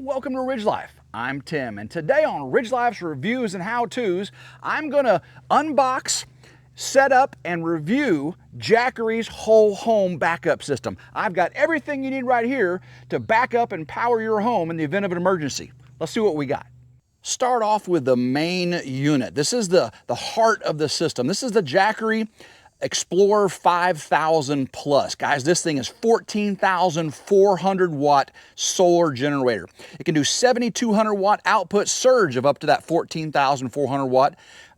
welcome to Ridge Life. I'm Tim, and today on Ridge Life's Reviews and How-Tos, I'm gonna unbox, set up, and review Jackery's whole home backup system. I've got everything you need right here to back up and power your home in the event of an emergency. Let's see what we got. Start off with the main unit. This is the heart of the system. This is the Jackery Explorer 5000 Plus. Guys, this thing is 14,400 watt solar generator. It can do 7,200 watt output surge of up to that 14,400 watt.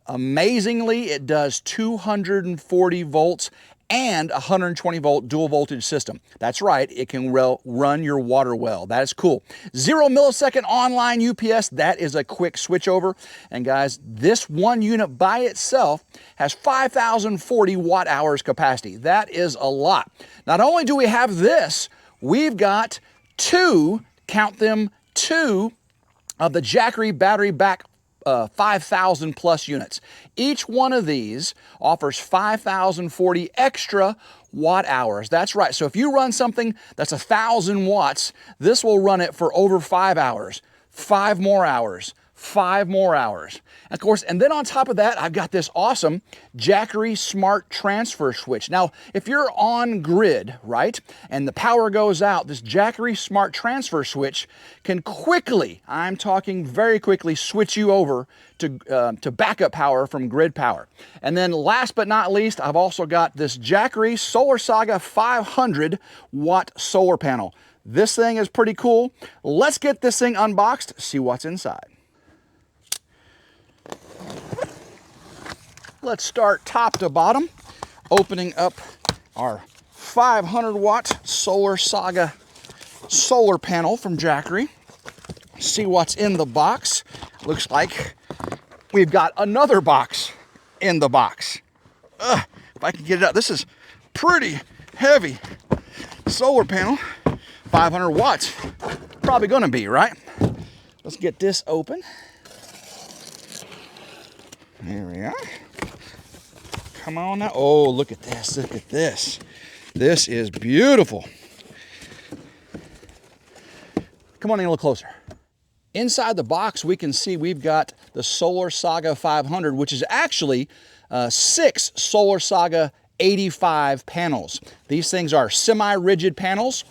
Amazingly, it does 240 volts and 120 volt dual voltage system. That's right, it can run your water well. That is cool. 0 millisecond online UPS, that is a quick switchover. And guys, this one unit by itself has 5,040 watt hours capacity. That is a lot. Not only do we have this, we've got two, count them, two of the Jackery battery back 5,000 plus units. Each one of these offers 5,040 extra watt hours. That's right. So if you run something that's 1,000 watts, this will run it for over 5 hours, 5 more hours, 5 more hours. Of course, and then on top of that, I've got this awesome Jackery Smart Transfer Switch. Now, if you're on grid, right, and the power goes out, this Jackery Smart Transfer Switch can quickly, I'm talking very quickly, switch you over to backup power from grid power. And then last but not least, I've also got this Jackery Solar Saga 500 watt solar panel. This thing is pretty cool. Let's get this thing unboxed, see what's inside. Let's start top to bottom, opening up our 500 watt Solar Saga solar panel from Jackery. See what's in the box. Looks like we've got another box in the box. If I can get it out, this is pretty heavy solar panel. 500 watts, probably gonna be, right? Let's get this open. There we are. Come on now. Oh, look at this. Look at this. This is beautiful. Come on in a little closer. Inside the box, we can see we've got the Solar Saga 500, which is actually 6 Solar Saga 85 panels. These things are semi-rigid panels.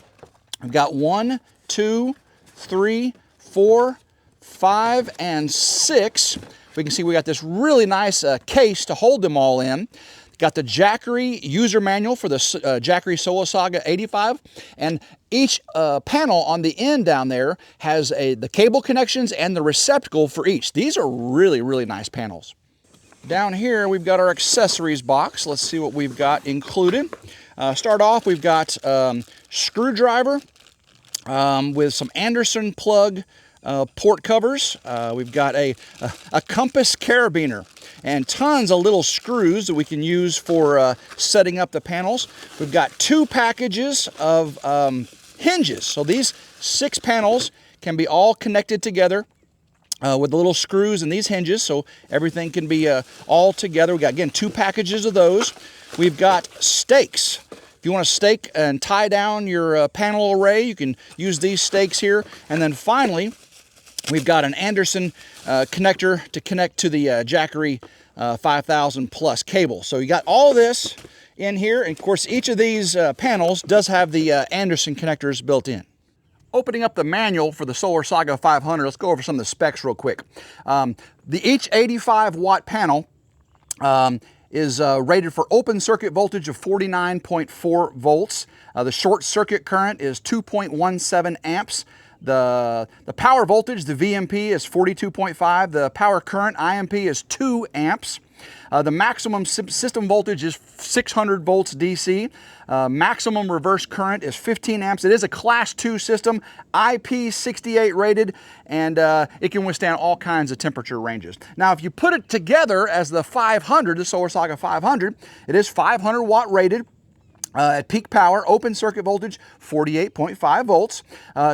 We've got 1, 2, 3, 4, 5, and 6. We can see we got this really nice case to hold them all in. Got the Jackery user manual for the Jackery Solar Saga 85, and each panel on the end down there has the cable connections and the receptacle for each. These are really, really nice panels. Down here we've got our accessories box. Let's see what we've got included. Start off, we've got screwdriver with some Anderson plug port covers. We've got a compass carabiner and tons of little screws that we can use for setting up the panels. We've got 2 packages of hinges. So these 6 panels can be all connected together with the little screws and these hinges, so everything can be all together. We've got, again, 2 packages of those. We've got stakes. If you want to stake and tie down your panel array, you can use these stakes here. And then finally, we've got an Anderson connector to connect to the Jackery 5000 Plus cable. So you got all this in here. And of course, each of these panels does have the Anderson connectors built in. Opening up the manual for the Solar Saga 500, let's go over some of the specs real quick. Each 85 watt panel is rated for open circuit voltage of 49.4 volts. The short circuit current is 2.17 amps. The power voltage, the VMP, is 42.5. The power current, IMP, is 2 amps. The maximum system voltage is 600 volts DC. Maximum reverse current is 15 amps. It is a Class 2 system, IP68 rated, and it can withstand all kinds of temperature ranges. Now, if you put it together as the 500, the Solar Saga 500, it is 500 watt rated. At peak power, open circuit voltage, 48.5 volts.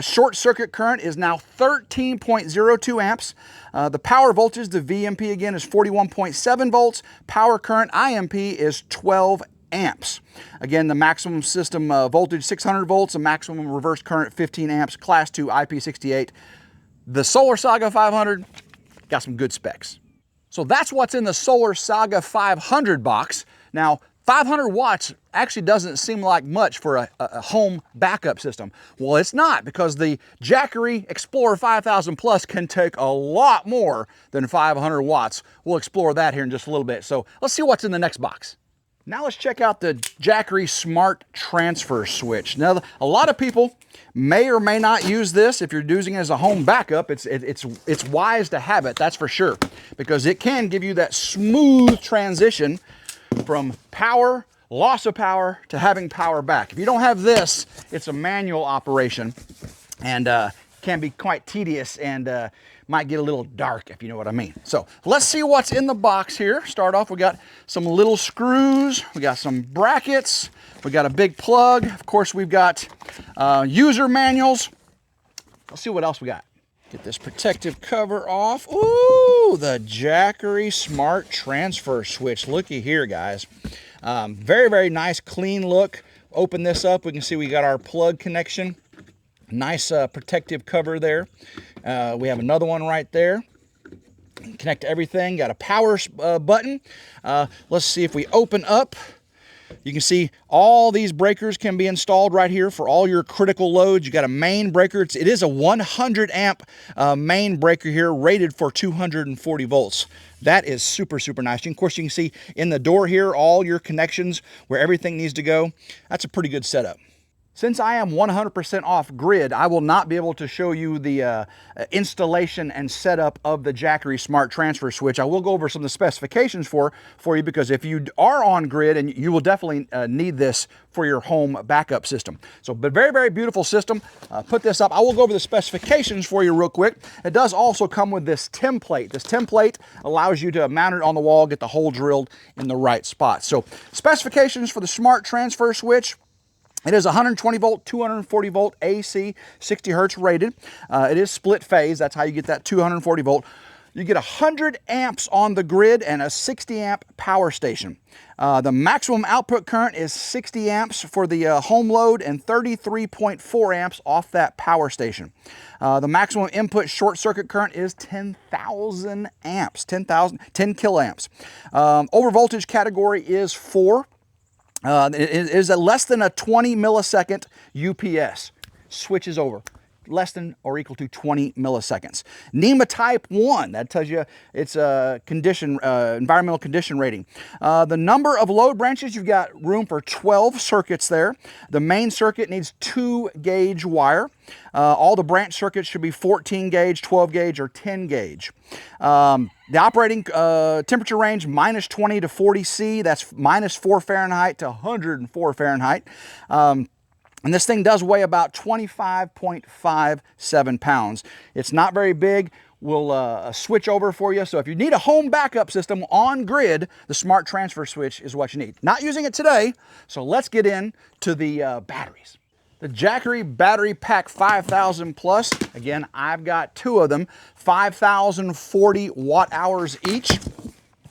Short circuit current is now 13.02 amps. The power voltage, the VMP again, is 41.7 volts. Power current, IMP, is 12 amps. Again, the maximum system voltage, 600 volts. The maximum reverse current, 15 amps. Class 2 IP68. The Solar Saga 500 got some good specs. So that's what's in the Solar Saga 500 box. Now, 500 watts actually doesn't seem like much for a home backup system. Well, it's not, because the Jackery Explorer 5000 Plus can take a lot more than 500 watts. We'll explore that here in just a little bit. So let's see what's in the next box. Now let's check out the Jackery Smart Transfer Switch. Now, a lot of people may or may not use this. If you're using it as a home backup, it's wise to have it, that's for sure, because it can give you that smooth transition from power, loss of power, to having power back. If you don't have this, it's a manual operation, and can be quite tedious, and might get a little dark, if you know what I mean. So let's see what's in the box here. Start off, we got some little screws, we got some brackets, we got a big plug. Of course, we've got user manuals. Let's see what else we got. Get this protective cover off. Ooh, the Jackery Smart Transfer Switch. Looky here, guys. Very, very nice, clean look. Open this up, we can see we got our plug connection. Nice protective cover there. We have another one right there. Connect to everything. Got a power button. Let's see if we open up. You can see all these breakers can be installed right here for all your critical loads. You got a main breaker. It is a 100 amp main breaker here, rated for 240 volts. That is super, super nice. Of course, you can see in the door here all your connections where everything needs to go. That's a pretty good setup. Since I am 100% off grid, I will not be able to show you the installation and setup of the Jackery Smart Transfer Switch. I will go over some of the specifications for you, because if you are on grid, and you will definitely need this for your home backup system. So, but very, very beautiful system. Put this up. I will go over the specifications for you real quick. It does also come with this template. This template allows you to mount it on the wall, get the hole drilled in the right spot. So, specifications for the Smart Transfer Switch. It is 120 volt, 240 volt AC, 60 hertz rated. It is split phase. That's how you get that 240 volt. You get 100 amps on the grid and a 60 amp power station. The maximum output current is 60 amps for the home load and 33.4 amps off that power station. The maximum input short circuit current is 10,000 amps, 10 kiloamps. Over voltage category is 4. It is less than a 20 millisecond UPS. Switches over. Less than or equal to 20 milliseconds. NEMA Type 1, that tells you it's a condition, environmental condition rating. The number of load branches, you've got room for 12 circuits there. The main circuit needs 2 gauge wire. All the branch circuits should be 14 gauge, 12 gauge, or 10 gauge. The operating temperature range, minus 20 to 40 C. That's minus 4 Fahrenheit to 104 Fahrenheit. And this thing does weigh about 25.57 pounds. It's not very big. We'll switch over for you. So if you need a home backup system on grid, the Smart Transfer Switch is what you need. Not using it today, so let's get into the batteries. The Jackery Battery Pack 5000 Plus, again, I've got 2 of them, 5,040 watt hours each.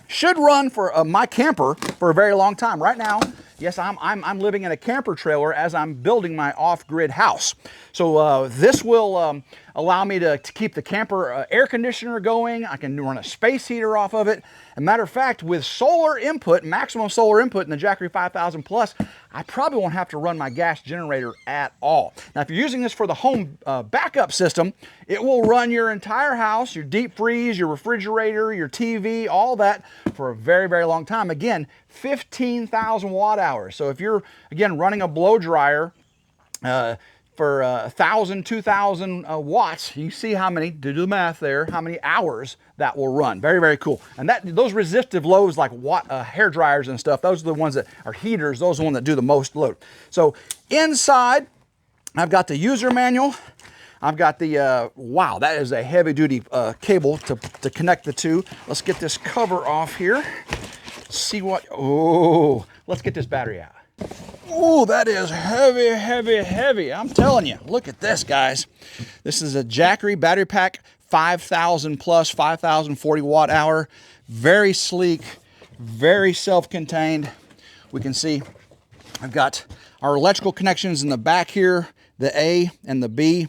Should run for my camper for a very long time. Right now, yes, I'm living in a camper trailer as I'm building my off-grid house. So this will allow me to keep the camper air conditioner going. I can run a space heater off of it. As a matter of fact, with solar input, maximum solar input in the Jackery 5000 Plus, I probably won't have to run my gas generator at all. Now, if you're using this for the home backup system, it will run your entire house, your deep freeze, your refrigerator, your TV, all that for a very, very long time. Again, 15,000 watt hours. So if you're, again, running a blow dryer for 1,000, 2,000 watts, you see how many, do the math there, how many hours that will run. Very, very cool. And those resistive loads like hair dryers and stuff, those are the ones that are heaters, those are the ones that do the most load. So inside, I've got the user manual. I've got the, wow, that is a heavy duty cable to connect the two. Let's get this cover off here. See what, oh, let's get this battery out. Oh, that is heavy, heavy, heavy. I'm telling you, look at this, guys. This is a Jackery Battery Pack 5000 Plus, 5,040 watt hour. Very sleek, very self-contained. We can see I've got our electrical connections in the back here, the A and the B.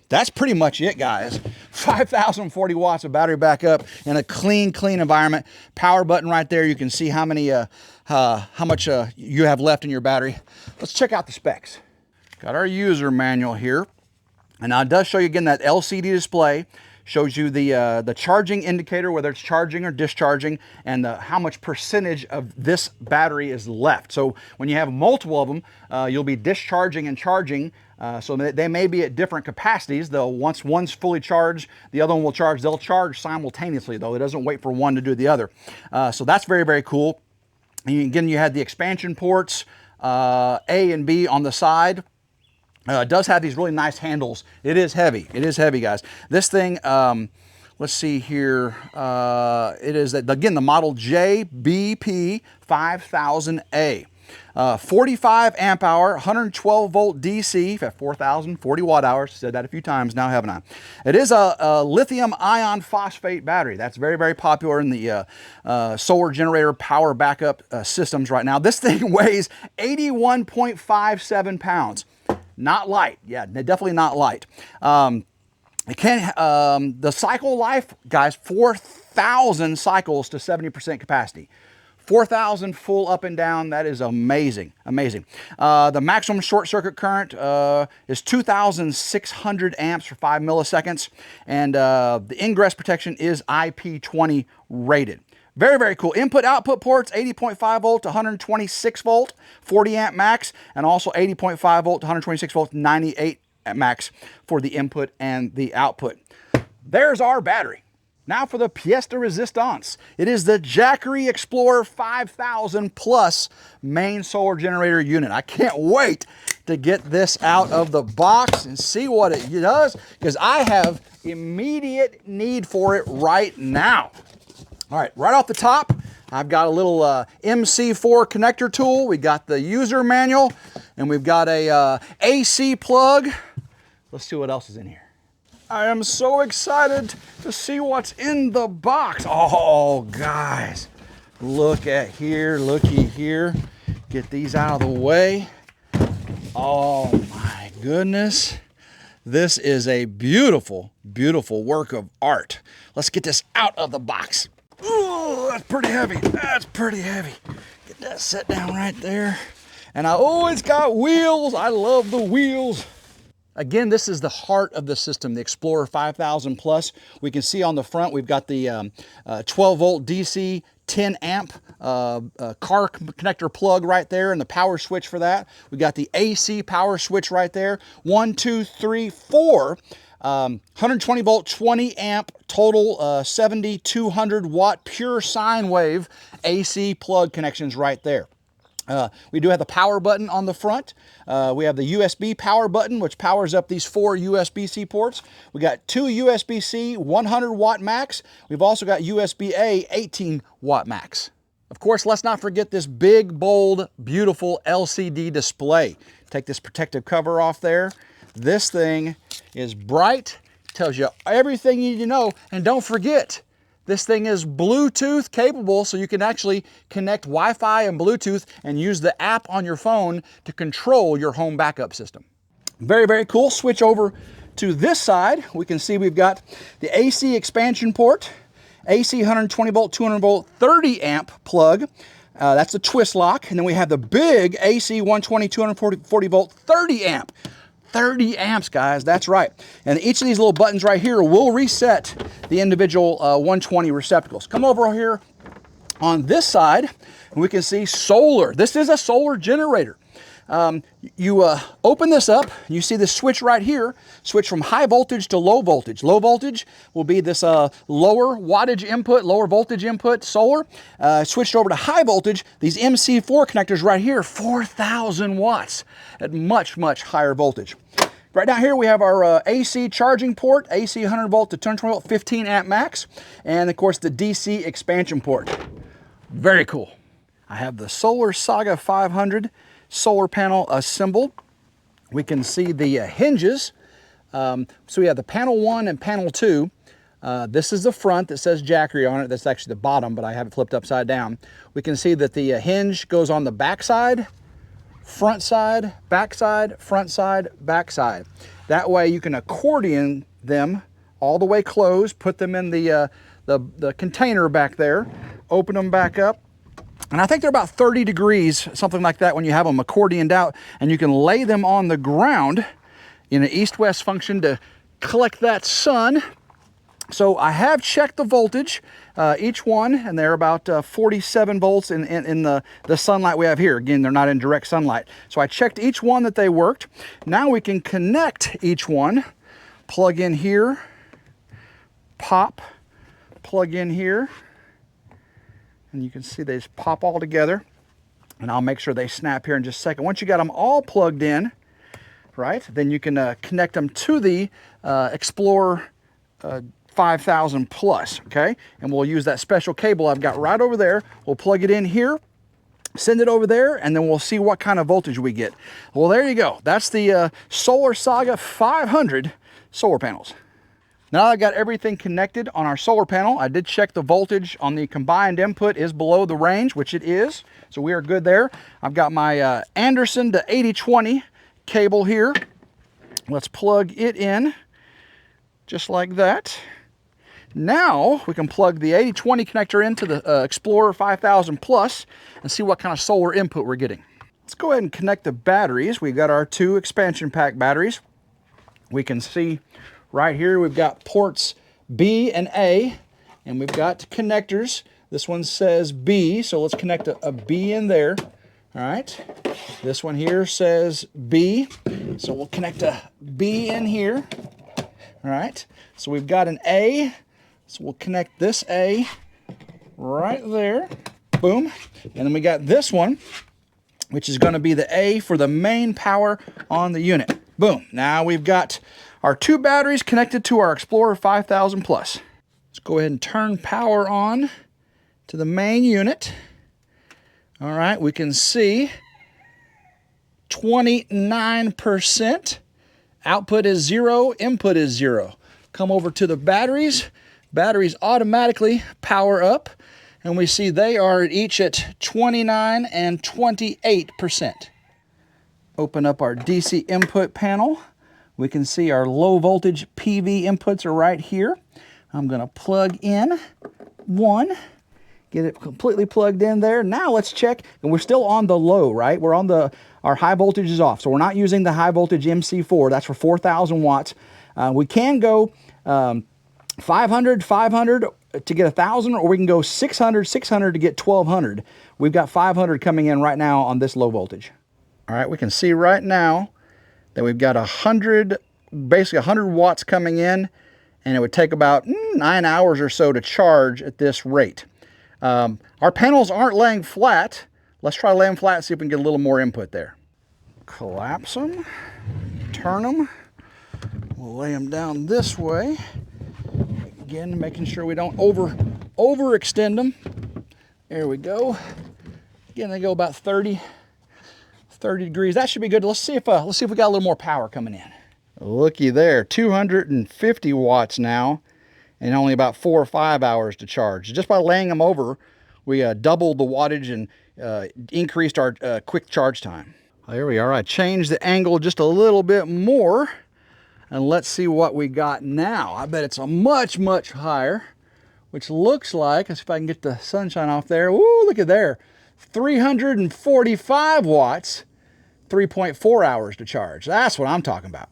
That's pretty much it, guys. 5,040 watts of battery backup in a clean environment. Power button right there. You can see how many, how much you have left in your battery. Let's check out the specs. Got our user manual here. And now it does show you again that LCD display. Shows you the charging indicator, whether it's charging or discharging, and how much percentage of this battery is left. So when you have multiple of them, you'll be discharging and charging. So they may be at different capacities. Though once one's fully charged, the other one will charge. They'll charge simultaneously, though. It doesn't wait for one to do the other. So that's very cool. And again, you had the expansion ports, A and B on the side. It does have these really nice handles. It is heavy. It is heavy, guys. This thing, let's see here. It is, again, the model JBP 5000A. 45 amp hour, 112 volt DC at 4,040 watt hours. Said that a few times now, haven't I? It is a lithium ion phosphate battery. That's very popular in the solar generator power backup systems right now. This thing weighs 81.57 pounds. Not light. Yeah, definitely not light. It can, the cycle life, guys, 4,000 cycles to 70% capacity. 4,000 full up and down. That is amazing. The maximum short circuit current is 2,600 amps for 5 milliseconds. And the ingress protection is IP20 rated. Very cool. Input output ports, 80.5 volt to 126 volt, 40 amp max, and also 80.5 volt to 126 volt, 98 max for the input and the output. There's our battery. Now for the pièce de résistance. It is the Jackery Explorer 5000 Plus main solar generator unit. I can't wait to get this out of the box and see what it does, because I have immediate need for it right now. All right, right off the top, I've got a little MC4 connector tool. We got the user manual, and we've got a AC plug. Let's see what else is in here. I am so excited to see what's in the box. Oh, guys, look at here, looky here. Get these out of the way. Oh my goodness. This is a beautiful work of art. Let's get this out of the box. Ooh, that's pretty heavy. That's pretty heavy. Get that set down right there. And it's got wheels. I love the wheels. Again, this is the heart of the system, the Explorer 5000 Plus. We can see on the front, we've got the 12 volt DC, 10 amp car connector plug right there, and the power switch for that. We got the AC power switch right there. 1, 2, 3, 4. 120 volt, 20 amp, total 7,200 watt pure sine wave AC plug connections right there. We do have the power button on the front. We have the USB power button, which powers up these 4 USB-C ports. We got 2 USB-C 100 watt max. We've also got USB-A 18 watt max. Of course, let's not forget this big, bold, beautiful LCD display. Take this protective cover off there. This thing is bright, tells you everything you need to know, and don't forget, this thing is Bluetooth capable, so you can actually connect Wi-Fi and Bluetooth and use the app on your phone to control your home backup system. Very cool. Switch over to this side. We can see we've got the AC expansion port, AC 120 volt, 200 volt, 30 amp plug. That's the twist lock. And then we have the big AC 120, 240 volt, 30 amp. 30 amps, guys, that's right. And each of these little buttons right here will reset the individual 120 receptacles. Come over here on this side, and we can see solar. This is a solar generator. You open this up, you see this switch right here, switch from high voltage to low voltage. Low voltage will be this lower wattage input, lower voltage input solar. Switched over to high voltage, these MC4 connectors right here, 4,000 watts at much higher voltage. Right down here we have our AC charging port, AC 100 volt to 220 volt, 15 amp max, and of course the DC expansion port. Very cool. I have the Solar Saga 500 solar panel assembled. We can see the hinges. So we have the panel 1 and panel 2. This is the front that says Jackery on it. That's actually the bottom, but I have it flipped upside down. We can see that the hinge goes on the back side, front side, back side, front side, back side. That way you can accordion them all the way closed, put them in the container back there, open them back up. And I think they're about 30 degrees, something like that, when you have them accordioned out, and you can lay them on the ground in an east-west function to collect that sun. So I have checked the voltage, each one, and they're about 47 volts in the sunlight we have here. Again, they're not in direct sunlight. So I checked each one that they worked. Now we can connect each one, plug in here, pop, plug in here, and you can see they just pop all together. And I'll make sure they snap here in just a second. Once you got them all plugged in, right, then you can connect them to the Explorer 5000 Plus, okay? And we'll use that special cable I've got right over there. We'll plug it in here, send it over there, and then we'll see what kind of voltage we get. Well, there you go. That's the Solar Saga 500 solar panels. Now I've got everything connected on our solar panel. I did check the voltage on the combined input is below the range, which it is. So we are good there. I've got my Anderson to 8020 cable here. Let's plug it in just like that. Now we can plug the 8020 connector into the Explorer 5000 Plus and see what kind of solar input we're getting. Let's go ahead and connect the batteries. We've got our 2 expansion pack batteries. We can see right here we've got ports B and A, and we've got connectors. This one says B, so let's connect a B in there. All right. This one here says B, so we'll connect a B in here. All right. So we've got an A. So we'll connect this A right there, boom. And then we got this one, which is gonna be the A for the main power on the unit. Boom, now we've got our 2 batteries connected to our Explorer 5000 Plus. Let's go ahead and turn power on to the main unit. All right, we can see 29%. Output is 0, input is 0. Come over to the batteries. Batteries automatically power up, and we see they are each at 29 and 28%. Open up our DC input panel. We can see our low voltage PV inputs are right here. I'm gonna plug in one, get it completely plugged in there. Now let's check, and we're still on the low, right? We're on our high voltage is off, so we're not using the high voltage MC4. That's for 4,000 watts. We can go 500 to get 1,000, or we can go 600 to get 1,200. We've got 500 coming in right now on this low voltage. All right, we can see right now that we've got 100, basically 100 watts coming in, and it would take about 9 hours or so to charge at this rate. Our panels aren't laying flat. Let's try to lay them flat and see if we can get a little more input there. Collapse them, turn them. We'll lay them down this way. Again, making sure we don't overextend them. There we go. Again, they go about 30 degrees. That should be good. Let's see if we got a little more power coming in. Looky there, 250 watts now, and only about 4 or 5 hours to charge. Just by laying them over, we doubled the wattage and increased our quick charge time. There we are. I changed the angle just a little bit more. And let's see what we got now. I bet it's a much, much higher, which looks like, let's see if I can get the sunshine off there. Woo, look at there. 345 watts, 3.4 hours to charge. That's what I'm talking about.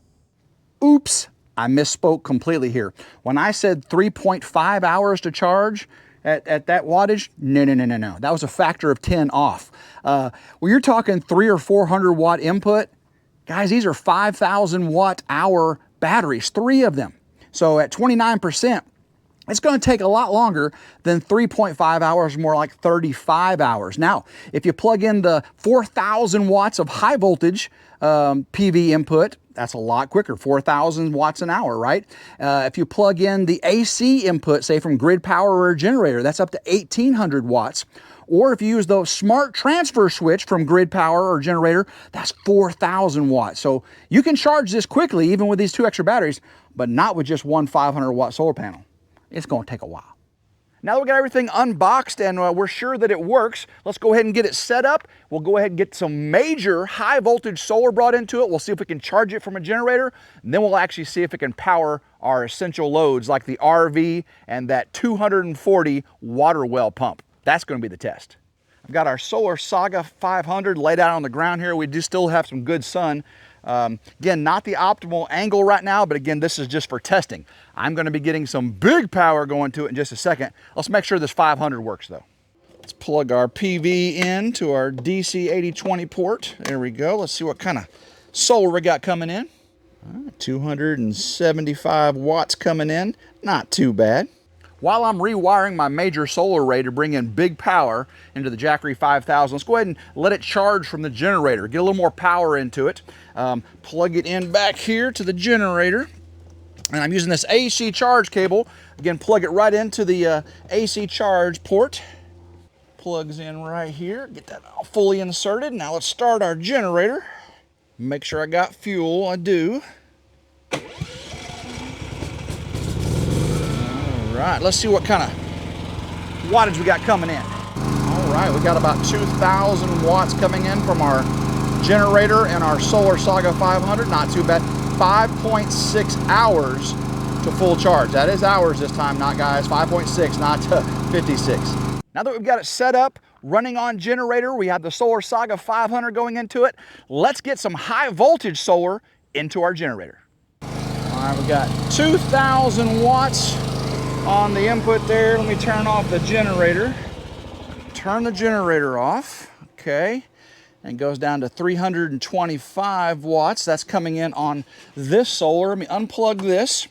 Oops, I misspoke completely here. When I said 3.5 hours to charge at that wattage, no. That was a factor of 10 off. When you're talking 300 or 400 watt input, guys, these are 5,000 watt hour batteries, 3 of them. So at 29%, it's going to take a lot longer than 3.5 hours, more like 35 hours. Now, if you plug in the 4,000 watts of high voltage PV input, that's a lot quicker, 4,000 watts an hour, right? If you plug in the AC input, say from grid power or a generator, that's up to 1,800 watts. Or if you use the smart transfer switch from grid power or generator, that's 4,000 watts. So you can charge this quickly, even with these 2 extra batteries, but not with just one 500 watt solar panel. It's going to take a while. Now that we got everything unboxed and we're sure that it works, let's go ahead and get it set up. We'll go ahead and get some major high voltage solar brought into it. We'll see if we can charge it from a generator, and then we'll actually see if it can power our essential loads like the RV and that 240 water well pump. That's going to be the test. I've got our solar Saga 500 laid out on the ground here. We do still have some good sun. Again, not the optimal angle right now, but again, this is just for testing. I'm going to be getting some big power going to it in just a second. Let's make sure this 500 works though. Let's plug our PV in to our DC 8020 port. There we go. Let's see what kind of solar we got coming in. 275 watts coming in. Not too bad. While I'm rewiring my major solar array to bring in big power into the Jackery 5000, let's go ahead and let it charge from the generator. Get a little more power into it. Plug it in back here to the generator. And I'm using this AC charge cable. Again, plug it right into the AC charge port. Plugs in right here. Get that all fully inserted. Now let's start our generator. Make sure I got fuel. I do. All right, let's see what kind of wattage we got coming in. All right, we got about 2,000 watts coming in from our generator and our solar Saga 500. Not too bad. 5.6 hours to full charge. That is hours this time, not guys. 5.6, not 56. Now that we've got it set up, running on generator, we have the solar Saga 500 going into it. Let's get some high voltage solar into our generator. All right, we got 2,000 watts on the input there. Let me turn off the generator. Turn the generator off, okay. And goes down to 325 watts. That's coming in on this solar. Let me unplug this.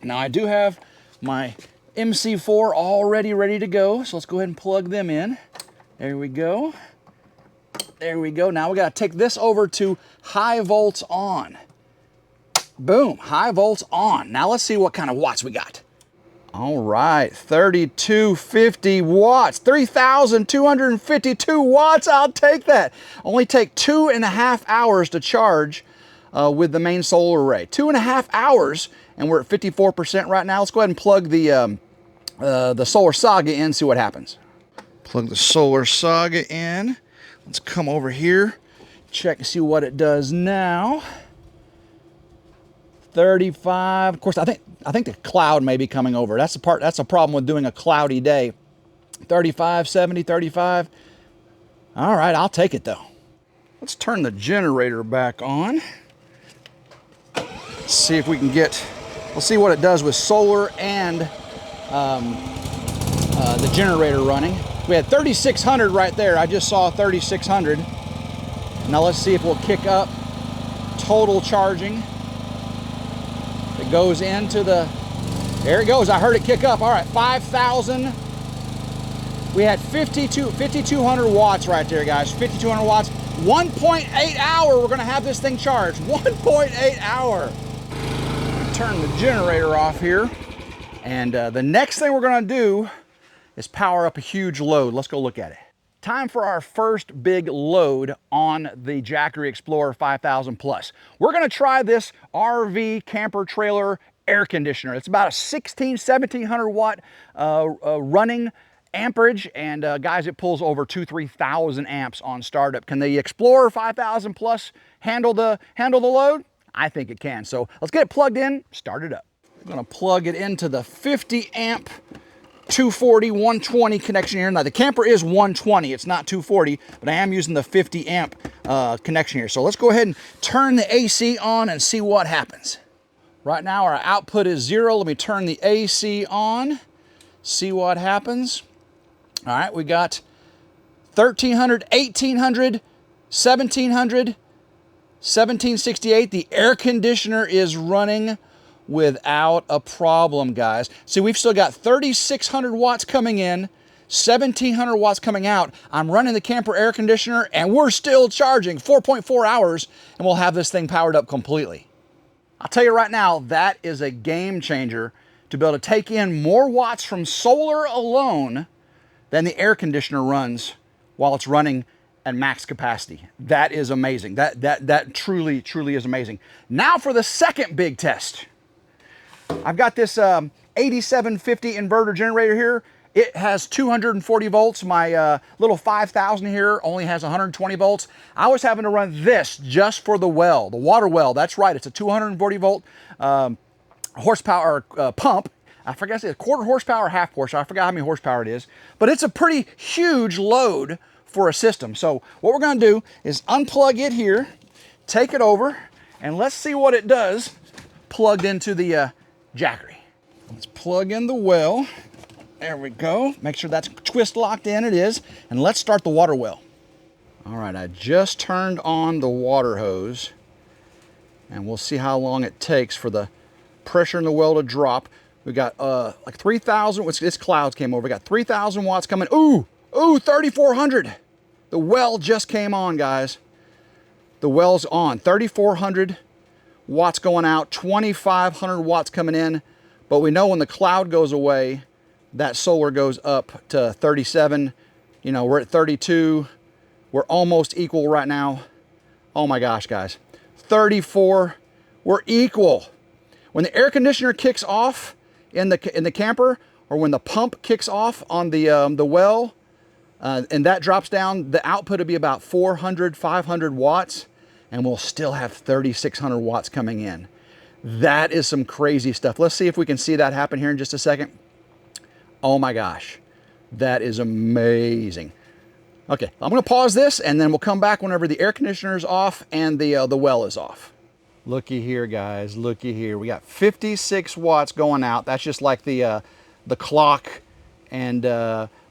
Now I do have my MC4 already ready to go, so let's go ahead and plug them in. There we go. There we go. Now we got to take this over to high volts on. Boom, high volts on. Now let's see what kind of watts we got. All right, 3,250 watts, 3,252 watts, I'll take that. Only take 2.5 hours to charge with the main solar array. 2.5 hours, and we're at 54% right now. Let's go ahead and plug the solar Saga in, see what happens. Plug the solar Saga in. Let's come over here, check and see what it does now. 35, of course, I think the cloud may be coming over. That's the part, that's a problem with doing a cloudy day. 35, 70, 35. All right, I'll take it though. Let's turn the generator back on. Let's see if we can get, we'll see what it does with solar and the generator running. We had 3,600 right there. I just saw 3,600. Now let's see if we'll kick up total charging. It goes into the, there it goes. I heard it kick up. All right, 5,000. We had 5,200 watts right there, guys. 5,200 watts. 1.8 hour, we're gonna have this thing charged. 1.8 hour. Turn the generator off here. And the next thing we're gonna do is power up a huge load. Let's go look at it. Time for our first big load on the Jackery Explorer 5000 Plus. We're gonna try this RV camper trailer air conditioner. It's about a 1,700 watt running amperage, and guys, it pulls over 3,000 amps on startup. Can the Explorer 5000 Plus handle the load? I think it can. So let's get it plugged in, start it up. I'm gonna plug it into the 50 amp 240, 120 connection here. Now the camper is 120, it's not 240, but I am using the 50 amp connection here. So let's go ahead and turn the AC on and see what happens. Right now our output is 0. Let me turn the AC on, see what happens. All right, we got 1,300, 1,800, 1,700, 1,768. The air conditioner is running without a problem, guys. See, we've still got 3,600 watts coming in, 1,700 watts coming out. I'm running the camper air conditioner and we're still charging 4.4 hours, and we'll have this thing powered up completely. I'll tell you right now, that is a game changer to be able to take in more watts from solar alone than the air conditioner runs while it's running at max capacity. That is amazing. That truly is amazing. Now for the second big test. I've got this 8750 inverter generator here, It has 240 volts. My little 5000 here only has 120 volts. I was having to run this just for the well, the water well. That's right, it's a 240 volt horsepower pump. I forgot to say a quarter horsepower, half horsepower. I forgot how many horsepower it is, but it's a pretty huge load for a system. So what we're gonna do is unplug it here, take it over, and let's see what it does plugged into the Jackery. Let's plug in the well. There we go. Make sure that's twist locked in. It is. And let's start the water well. All right, I just turned on the water hose, and we'll see how long it takes for the pressure in the well to drop. We got like 3,000. This clouds came over. We got 3,000 watts coming. Ooh, 3,400. The well just came on, guys. The well's on. 3,400 watts going out. 2,500 watts coming in. But we know when the cloud goes away, that solar goes up to 37. You know, we're at 32. We're almost equal right now. Oh my gosh, guys. 34. We're equal. When the air conditioner kicks off in the camper, or when the pump kicks off on the well, and that drops down, the output will be about 400, 500 watts, and we'll still have 3,600 watts coming in. That is some crazy stuff. Let's see if we can see that happen here in just a second. Oh my gosh, that is amazing. Okay, I'm gonna pause this and then we'll come back whenever the air conditioner is off and the well is off. Looky here, guys, looky here. We got 56 watts going out. That's just like the clock and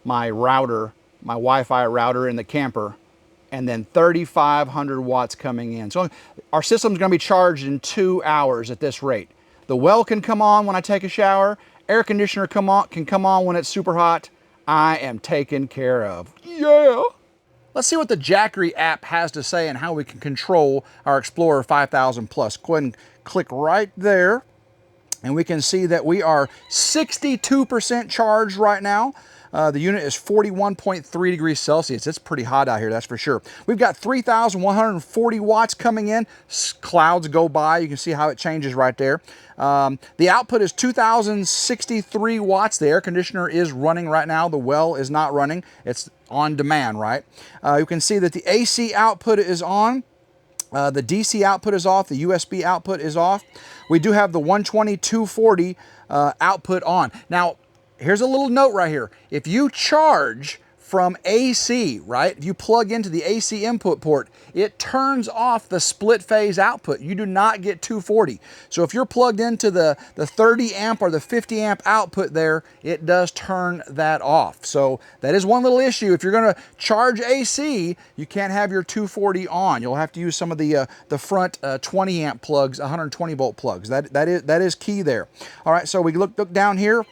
my router, my Wi-Fi router in the camper, and then 3,500 watts coming in. So our system's gonna be charged in 2 hours at this rate. The well can come on when I take a shower. Air conditioner can come on when it's super hot. I am taken care of. Yeah. Let's see what the Jackery app has to say and how we can control our Explorer 5000 Plus. Go ahead and click right there, and we can see that we are 62% charged right now. The unit is 41.3 degrees Celsius. It's pretty hot out here, that's for sure. We've got 3,140 watts coming in. Clouds go by. You can see how it changes right there. The output is 2,063 watts. The air conditioner is running right now. The well is not running. It's on demand, right? You can see that the AC output is on. The DC output is off. The USB output is off. We do have the 120, 240 output on. Now, here's a little note right here. If you charge from AC, right? If you plug into the AC input port, it turns off the split phase output. You do not get 240. So if you're plugged into the 30 amp or the 50 amp output there, it does turn that off. So that is one little issue. If you're gonna charge AC, you can't have your 240 on. You'll have to use some of the front 20 amp plugs, 120 volt plugs. That is key there. All right, so we look down here.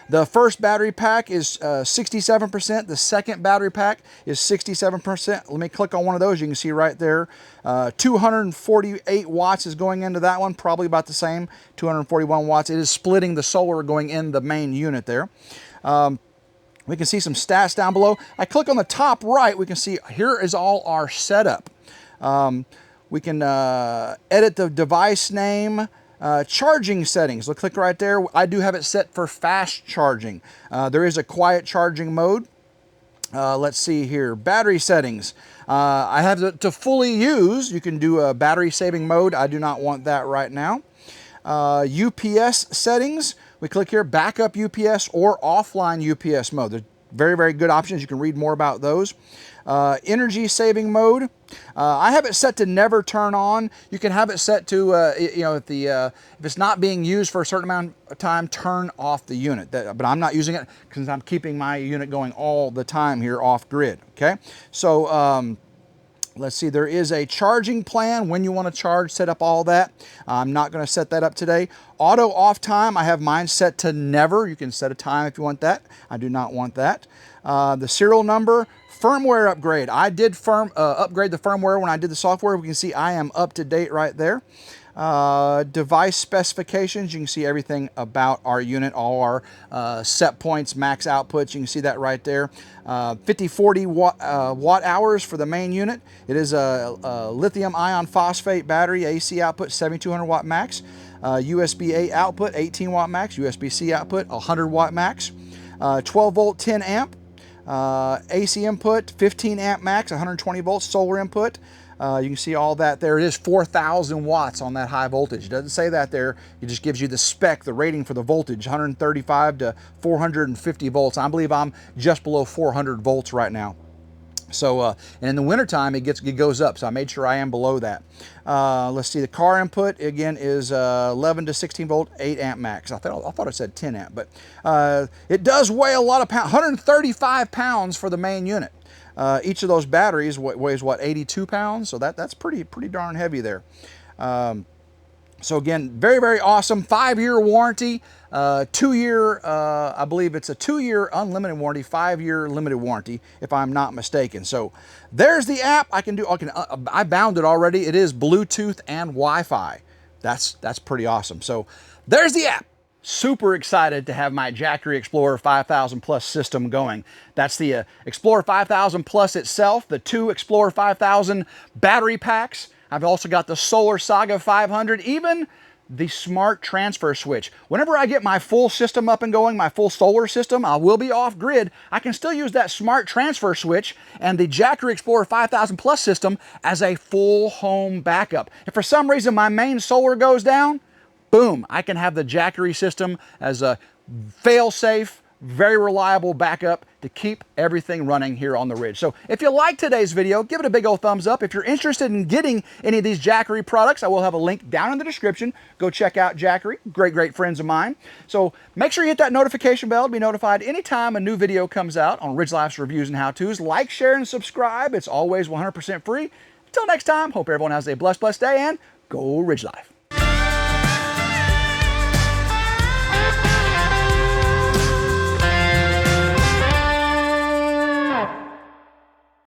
The first battery pack is 67%. The second battery pack is 67%. Let me click on one of those. You can see right there, 248 watts is going into that one, probably about the same, 241 watts. It is splitting the solar going in the main unit there. We can see some stats down below. I click on the top right, we can see here is all our setup. We can edit the device name, charging settings. Let's click right there. I do have it set for fast charging. There is a quiet charging mode. Let's see here. Battery settings. I have to fully use. You can do a battery saving mode. I do not want that right now. UPS settings. We click here, backup UPS or offline UPS mode. There's very, very good options. You can read more about those. Energy saving mode. I have it set to never turn on. You can have it set to, you know, if it's not being used for a certain amount of time, turn off the unit. But I'm not using it because I'm keeping my unit going all the time here off grid. Okay, so let's see. There is a charging plan when you want to charge. Set up all that. I'm not going to set that up today. Auto off time. I have mine set to never. You can set a time if you want that. I do not want that. The serial number. Firmware upgrade. I did upgrade the firmware when I did the software. We can see I am up to date right there. Device specifications. You can see everything about our unit, all our set points, max outputs. You can see that right there. 5040 watt hours for the main unit. It is a lithium ion phosphate battery. AC output 7200 watt max. USB-A output 18 watt max. USB-C output 100 watt max. 12 volt, 10 amp. AC input, 15 amp max, 120 volts, solar input. You can see all that there. It is 4,000 watts on that high voltage. It doesn't say that there. It just gives you the spec, the rating for the voltage, 135 to 450 volts. I believe I'm just below 400 volts right now. So, and in the wintertime, it goes up, so I made sure I am below that. Let's see, the car input, again, is 11 to 16 volt, 8 amp max. I thought it said 10 amp, but it does weigh a lot of pounds, 135 pounds for the main unit. Each of those batteries weighs, what, 82 pounds? So that's pretty darn heavy there. So again, very, very awesome. 5-year warranty, 2-year, I believe it's a 2-year unlimited warranty, 5-year limited warranty, if I'm not mistaken. So there's the app. I bound it already. It is Bluetooth and Wi-Fi. That's pretty awesome. So there's the app. Super excited to have my Jackery Explorer 5000 Plus system going. That's the Explorer 5000 Plus itself, the 2 Explorer 5000 battery packs. I've also got the Solar Saga 500, even the smart transfer switch. Whenever I get my full system up and going, my full solar system, I will be off grid. I can still use that smart transfer switch and the Jackery Explorer 5000 Plus system as a full home backup. If for some reason my main solar goes down, boom, I can have the Jackery system as a fail-safe, very reliable backup to keep everything running here on the ridge. So if you like today's video, give it a big old thumbs up. If you're interested in getting any of these Jackery products, I will have a link down in the description. Go check out Jackery, great friends of mine. So make sure you hit that notification bell to be notified anytime a new video comes out on Ridge Life's reviews and how-tos. Like, share, and subscribe. It's always 100% free. Until next time, hope everyone has a blessed day, and go Ridge Life.